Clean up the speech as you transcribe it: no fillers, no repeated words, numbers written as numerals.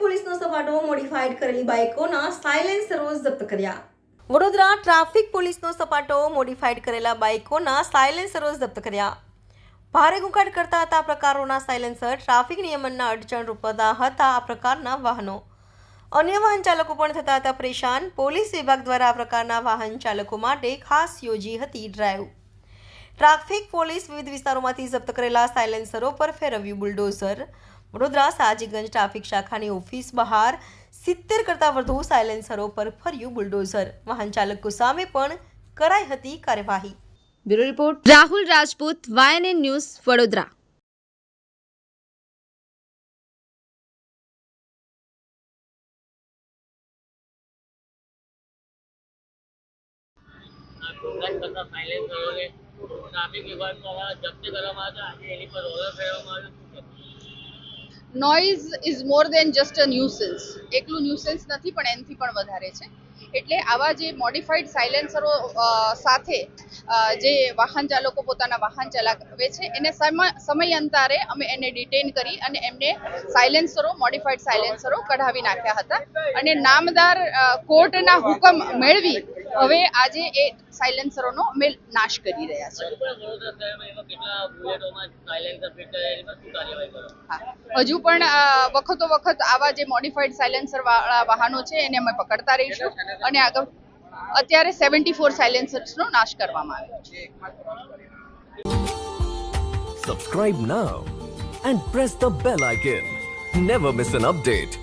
પોલીસનો સપાટો મોડિફાઈડ કરેલી બાઇકોના સાયલેન્સરો જપ્ત કર્યા. વડોદરા ટ્રાફિક પોલીસનો સપાટો મોડિફાઈડ કરેલા બાઇકોના સાયલેન્સરો જપ્ત કર્યા. ભારે ગુંગાટ કરતા હતા આ પ્રકારોના સાયલેન્સર ટ્રાફિક નિયમનના અડચણ રૂપતા હતા. આ પ્રકારના વાહનો અન્ય વાહન ચાલકો પણ થતા હતા પરેશાન. પોલીસ વિભાગ દ્વારા આ પ્રકારના વાહન ચાલકો માટે ખાસ યોજી હતી ડ્રાઈવ. ટ્રાફિક પોલીસ વિવિધ વિસ્તારોમાંથી જપ્ત કરેલા સાયલેન્સરો પર ફેરવ્યું બુલડોઝર. વડોદરા સાજીગંજ ટ્રાફિક શાખાની ઓફિસ બહાર 70 કરતાં વધુ સાયલેન્સરો પર ફર્યું બુલડોઝર. વાહન ચાલકો સામે પણ કરાઈ હતી કાર્યવાહી. Bureau report Rahul Rajput, YNN news, Vadodara. Noise is more than just a nuisance. એકલું ન્યુસન્સ નથી પણ એનાથી પણ વધારે છે. એટલે આવા જે મોડિફાઈડ સાયલેન્સરો સાથે જે વાહન ચાલકો પોતાના વાહન ચલાવે છે એને સમયાંતરે અમે એને ડિટેન કરી અને એમને સાયલેન્સરો મોડિફાઈડ સાયલેન્સરો કઢાવી નાખ્યા હતા અને નામદાર કોર્ટના હુકમ મેળવી હવે આજે એ સાયલેન્સરોનો અમે નાશ કરી રહ્યા છીએ. હજુ પણ વખતો વખત આવા જે મોડિફાઈડ સાયલેન્સર વાળા વાહનો છે એને અમે પકડતા રહીશું અને આગળ અત્યારે 74 સાયલેન્સર્સનો નાશ કરવામાં આવ્યો છે. Subscribe now and press the bell icon. Never miss an update.